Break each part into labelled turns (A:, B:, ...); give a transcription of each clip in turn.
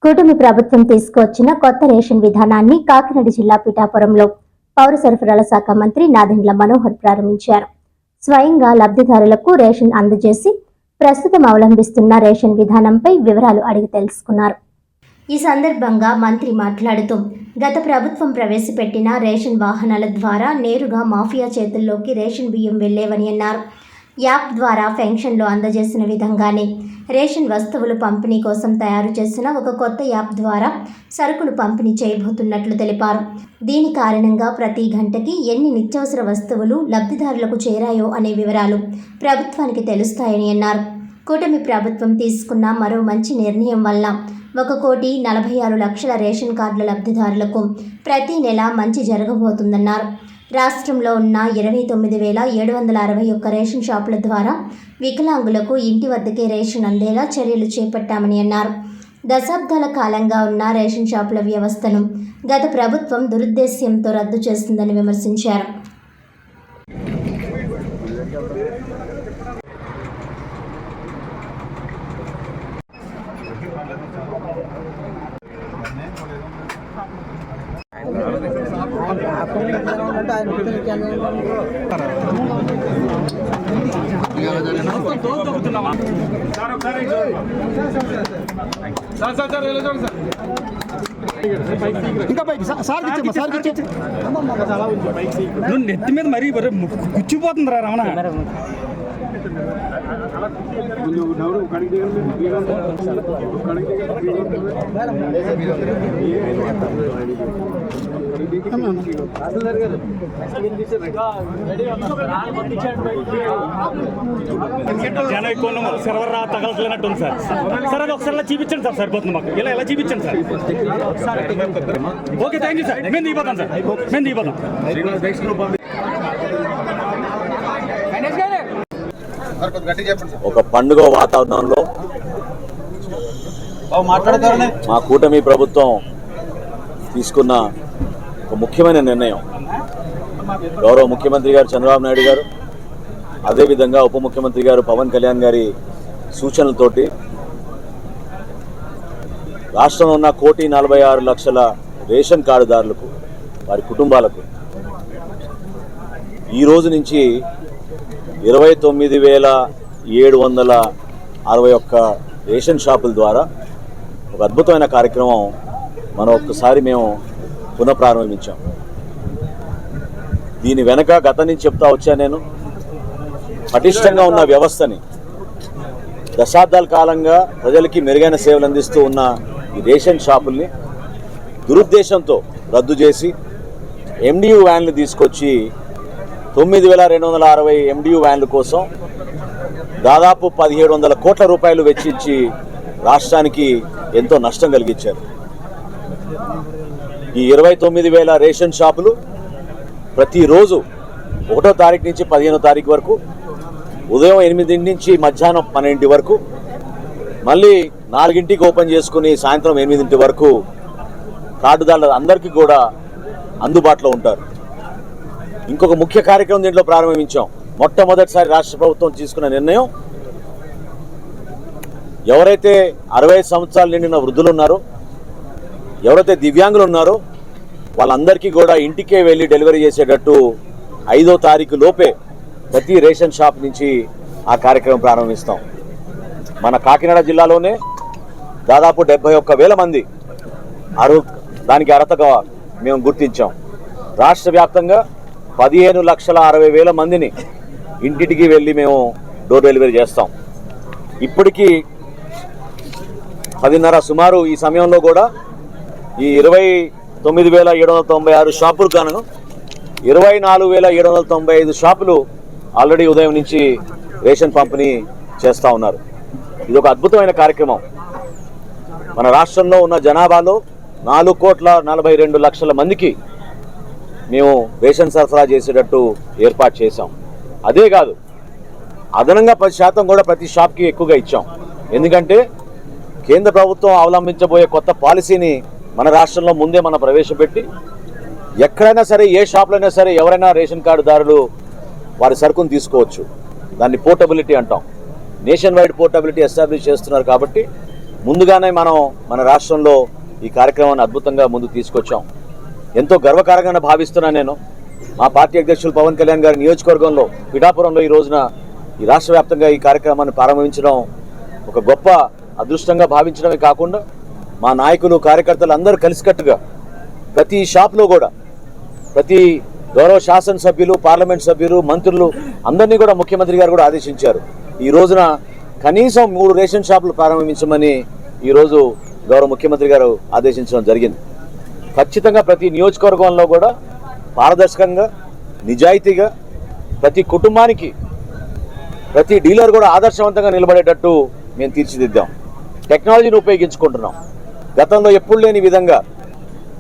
A: కూటమి ప్రభుత్వం తీసుకువచ్చిన కొత్త రేషన్ విధానాన్ని కాకినాడ జిల్లా పిఠాపురంలో పౌర సరఫరాల శాఖ మంత్రి నాదెండ్ల మనోహర్ ప్రారంభించారు. స్వయంగా లబ్ధిదారులకు రేషన్ అందజేసి ప్రస్తుతం అవలంబిస్తున్న రేషన్ విధానంపై వివరాలు అడిగి తెలుసుకున్నారు. ఈ సందర్భంగా మంత్రి మాట్లాడుతూ, గత ప్రభుత్వం ప్రవేశపెట్టిన రేషన్ వాహనాల ద్వారా నేరుగా మాఫియా చేతుల్లోకి రేషన్ బియ్యం వెళ్లేవని అన్నారు. యాప్ ద్వారా పెన్షన్లు అందజేసిన విధంగానే రేషన్ వస్తువులు పంపిణీ కోసం తయారు చేసిన ఒక కొత్త యాప్ ద్వారా సరుకులు పంపిణీ చేయబోతున్నట్లు తెలిపారు. దీని కారణంగా ప్రతి గంటకి ఎన్ని నిత్యావసర వస్తువులు లబ్ధిదారులకు చేరాయో అనే వివరాలు ప్రభుత్వానికి తెలుస్తాయని అన్నారు. కూటమి ప్రభుత్వం తీసుకున్న మరో మంచి నిర్ణయం వల్ల 1,46,00,000 రేషన్ కార్డుల లబ్ధిదారులకు ప్రతి నెల మంచి జరగబోతుందన్నారు. రాష్ట్రంలో ఉన్న 29,761 రేషన్ షాపుల ద్వారా వికలాంగులకు ఇంటి వద్దకే రేషన్ అందేలా చర్యలు చేపట్టామని అన్నారు. దశాబ్దాల కాలంగా ఉన్న రేషన్ షాపుల వ్యవస్థను గత ప్రభుత్వం దురుద్దేశ్యంతో రద్దు చేస్తుందని విమర్శించారు.
B: ఇంకా పైకి సార్ నువ్వు నెత్తి మీద మరీ గుచ్చిపోతుందిరా రమణ. సర్వర్ తగలట్లేనట్టు ఉంది సార్. సార్ అది ఒకసారి చూపించండి సార్, సరిపోతుంది మాకు. ఇలా చూపించండి sir. Okay, thank you sir. మేము దిగిపోతాం సార్, మేము దిగిపోతాం.
C: ఒక పండుగ వాతావరణంలో మా కూటమి ప్రభుత్వం తీసుకున్న ఒక ముఖ్యమైన నిర్ణయం, గౌరవ ముఖ్యమంత్రి గారు చంద్రబాబు నాయుడు గారు, అదేవిధంగా ఉప ముఖ్యమంత్రి గారు పవన్ కళ్యాణ్ గారి సూచనలతోటి రాష్ట్రంలో ఉన్న 1,46,00,000 రేషన్ కార్డుదారులకు, వారి కుటుంబాలకు ఈ రోజు నుంచి 29,761 రేషన్ షాపుల ద్వారా ఒక అద్భుతమైన కార్యక్రమం మనం ఒక్కసారి మేము పునఃప్రారంభించాం. దీని వెనక గత నుంచి చెప్తా వచ్చా నేను, పటిష్టంగా ఉన్న వ్యవస్థని, దశాబ్దాల కాలంగా ప్రజలకి మెరుగైన సేవలు అందిస్తూ ఉన్న ఈ రేషన్ షాపుల్ని దురుద్దేశంతో రద్దు చేసి ఎండియు వ్యాన్లు తీసుకొచ్చి 9,260 ఎండియు వ్యాన్ల కోసం దాదాపు 1,700 కోట్ల రూపాయలు వెచ్చించి రాష్ట్రానికి ఎంతో నష్టం కలిగించారు. ఈ 29,000 రేషన్ షాపులు ప్రతిరోజు 1వ తారీఖు నుంచి 15వ తారీఖు వరకు ఉదయం 8 నుంచి మధ్యాహ్నం 12 వరకు, మళ్ళీ 4ంటికి ఓపెన్ చేసుకుని సాయంత్రం 8 వరకు కార్డుదారులు అందరికీ కూడా అందుబాటులో ఉంటారు. ఇంకొక ముఖ్య కార్యక్రమం దీంట్లో ప్రారంభించాం. మొట్టమొదటిసారి రాష్ట్ర ప్రభుత్వం తీసుకున్న నిర్ణయం, ఎవరైతే 65 సంవత్సరాలు నిండిన వృద్ధులు ఉన్నారో, ఎవరైతే దివ్యాంగులు ఉన్నారో వాళ్ళందరికీ కూడా ఇంటికే వెళ్ళి డెలివరీ చేసేటట్టు 5వ తారీఖు లోపే ప్రతి రేషన్ షాప్ నుంచి ఆ కార్యక్రమం ప్రారంభిస్తాం. మన కాకినాడ జిల్లాలోనే దాదాపు 71,000 మంది దానికి అర్హతగా మేము గుర్తించాం. రాష్ట్ర వ్యాప్తంగా 15,60,000 మందిని ఇంటింటికి వెళ్ళి మేము డోర్ డెలివరీ చేస్తాం. ఇప్పటికీ 10:30 సుమారు ఈ సమయంలో కూడా ఈ 29,796 షాపులు గాను 24,795 షాపులు ఆల్రెడీ ఉదయం నుంచి రేషన్ పంపిణీ చేస్తూ ఉన్నారు. ఇది ఒక అద్భుతమైన కార్యక్రమం. మన రాష్ట్రంలో ఉన్న జనాభాలో 4,42,00,000 మందికి మేము రేషన్ సరఫరా చేసేటట్టు ఏర్పాటు చేశాం. అదే కాదు, అదనంగా 10% కూడా ప్రతి షాప్కి ఎక్కువగా ఇచ్చాం. ఎందుకంటే కేంద్ర ప్రభుత్వం అవలంబించబోయే కొత్త పాలసీని మన రాష్ట్రంలో ముందే మనం ప్రవేశపెట్టి, ఎక్కడైనా సరే, ఏ షాప్లో అయినా సరే, ఎవరైనా రేషన్ కార్డుదారులు వారి సరుకును తీసుకోవచ్చు. దాన్ని పోర్టబిలిటీ అంటాం. నేషన్ వైడ్ పోర్టబిలిటీ ఎస్టాబ్లిష్ చేస్తున్నారు. కాబట్టి ముందుగానే మనం మన రాష్ట్రంలో ఈ కార్యక్రమాన్ని అద్భుతంగా ముందుకు తీసుకొచ్చాం. ఎంతో గర్వకారంగా భావిస్తున్నాను నేను. మా పార్టీ అధ్యక్షులు పవన్ కళ్యాణ్ గారి నియోజకవర్గంలో పిఠాపురంలో ఈ రోజున ఈ రాష్ట్ర వ్యాప్తంగా ఈ కార్యక్రమాన్ని ప్రారంభించడం ఒక గొప్ప అదృష్టంగా భావించడమే కాకుండా మా నాయకులు కార్యకర్తలు అందరూ కలిసికట్టుగా ప్రతి షాప్లో కూడా ప్రతి గౌరవ శాసనసభ్యులు, పార్లమెంట్ సభ్యులు, మంత్రులు అందరినీ కూడా ముఖ్యమంత్రి గారు కూడా ఆదేశించారు. ఈ రోజున కనీసం 3 రేషన్ షాపులు ప్రారంభించమని ఈరోజు గౌరవ ముఖ్యమంత్రి గారు ఆదేశించడం జరిగింది. ఖచ్చితంగా ప్రతి నియోజకవర్గంలో కూడా పారదర్శకంగా, నిజాయితీగా ప్రతి కుటుంబానికి ప్రతి డీలర్ కూడా ఆదర్శవంతంగా నిలబడేటట్టు మేము తీర్చిదిద్దాం. టెక్నాలజీని ఉపయోగించుకుంటున్నాం. గతంలో ఎప్పుడు లేని విధంగా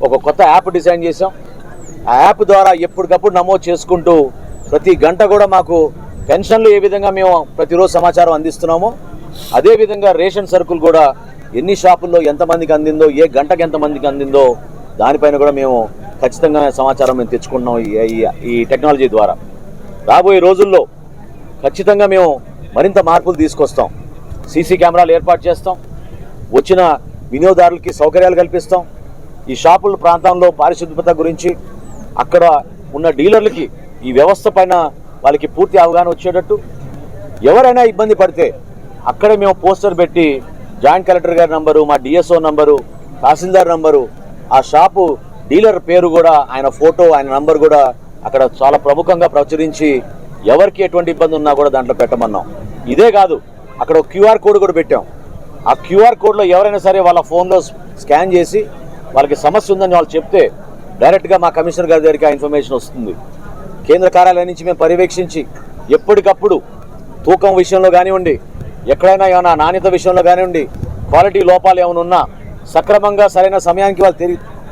C: ఒక కొత్త యాప్ డిజైన్ చేసాం. ఆ యాప్ ద్వారా ఎప్పటికప్పుడు నమోదు చేసుకుంటూ ప్రతి గంట కూడా మాకు పెన్షన్లు ఏ విధంగా మేము ప్రతిరోజు సమాచారం అందిస్తున్నామో అదేవిధంగా రేషన్ సరుకులు కూడా ఎన్ని షాపుల్లో ఎంతమందికి అందిందో, ఏ గంటకి ఎంతమందికి అందిందో దానిపైన కూడా మేము ఖచ్చితంగా సమాచారం మేము తెచ్చుకుంటున్నాం ఈ టెక్నాలజీ ద్వారా. రాబోయే రోజుల్లో ఖచ్చితంగా మేము మరింత మార్పులు తీసుకొస్తాం. సీసీ కెమెరాలు ఏర్పాటు చేస్తాం. వచ్చిన వినియోగదారులకి సౌకర్యాలు కల్పిస్తాం. ఈ షాపుల ప్రాంతంలో పారిశుద్ధ్యత గురించి అక్కడ ఉన్న డీలర్లకి ఈ వ్యవస్థ పైన వాళ్ళకి పూర్తి అవగాహన వచ్చేటట్టు, ఎవరైనా ఇబ్బంది పడితే అక్కడే మేము పోస్టర్ పెట్టి జాయింట్ కలెక్టర్ గారి నంబరు, మా డిఎస్ఓ నంబరు, తహసీల్దార్ నంబరు, ఆ షాపు డీలర్ పేరు కూడా, ఆయన ఫోటో, ఆయన నంబర్ కూడా అక్కడ చాలా ప్రముఖంగా ప్రచురించి ఎవరికి ఎటువంటి ఇబ్బంది ఉన్నా కూడా దాంట్లో పెట్టమన్నాం. ఇదే కాదు, అక్కడ ఒక క్యూఆర్ కోడ్ కూడా పెట్టాం. ఆ క్యూఆర్ కోడ్లో ఎవరైనా సరే వాళ్ళ ఫోన్లో స్కాన్ చేసి వాళ్ళకి సమస్య ఉందని వాళ్ళు చెప్తే డైరెక్ట్గా మా కమిషనర్ గారి దగ్గరికి ఆ ఇన్ఫర్మేషన్ వస్తుంది. కేంద్ర కార్యాలయం నుంచి మేము పర్యవేక్షించి ఎప్పటికప్పుడు తూకం విషయంలో కానివ్వండి, ఎక్కడైనా ఏమైనా నాణ్యత విషయంలో కానివ్వండి, క్వాలిటీ లోపాలు ఏమైనా ఉన్నా సక్రమంగా సరైన సమయానికి వాళ్ళు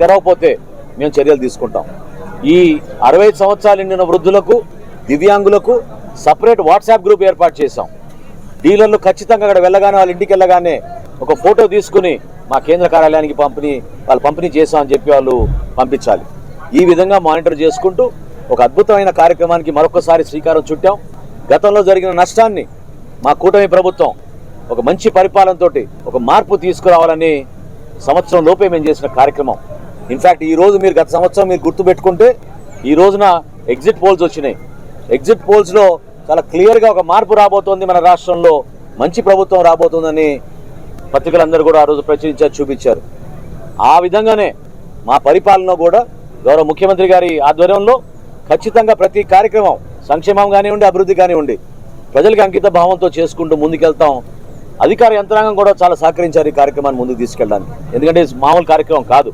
C: తెరవకపోతే మేము చర్యలు తీసుకుంటాం. ఈ 65 సంవత్సరాలు నిండిన వృద్ధులకు, దివ్యాంగులకు సపరేట్ వాట్సాప్ గ్రూప్ ఏర్పాటు చేశాం. డీలర్లు ఖచ్చితంగా అక్కడ వెళ్ళగానే, వాళ్ళ ఇంటికి వెళ్ళగానే ఒక ఫోటో తీసుకుని మా కేంద్ర కార్యాలయానికి పంపిణీ చేశామని చెప్పి వాళ్ళు పంపించాలి. ఈ విధంగా మానిటర్ చేసుకుంటూ ఒక అద్భుతమైన కార్యక్రమానికి మరొకసారి శ్రీకారం చుట్టాం. గతంలో జరిగిన నష్టాన్ని మా కూటమి ప్రభుత్వం ఒక మంచి పరిపాలనతో ఒక మార్పు తీసుకురావాలని సంవత్సరం లోపే మేము చేసిన కార్యక్రమం. ఇన్ఫ్యాక్ట్ ఈరోజు మీరు గత సంవత్సరం మీరు గుర్తుపెట్టుకుంటే ఈ రోజున ఎగ్జిట్ పోల్స్ వచ్చినాయి. ఎగ్జిట్ పోల్స్లో చాలా క్లియర్గా ఒక మార్పు రాబోతోంది, మన రాష్ట్రంలో మంచి ప్రభుత్వం రాబోతుందని పత్రికలందరూ కూడా ఆ రోజు ప్రచురించారు, చూపించారు. ఆ విధంగానే మా పరిపాలన కూడా గౌరవ ముఖ్యమంత్రి గారి ఆధ్వర్యంలో ఖచ్చితంగా ప్రతి కార్యక్రమం, సంక్షేమం కానివ్వండి, అభివృద్ధి కానివ్వండి, ప్రజలకు అంకిత భావంతో చేసుకుంటూ ముందుకెళ్తాం. అధికార యంత్రాంగం కూడా చాలా సహకరించారు ఈ కార్యక్రమాన్ని ముందుకు తీసుకెళ్ళడానికి. ఎందుకంటే మామూలు కార్యక్రమం కాదు.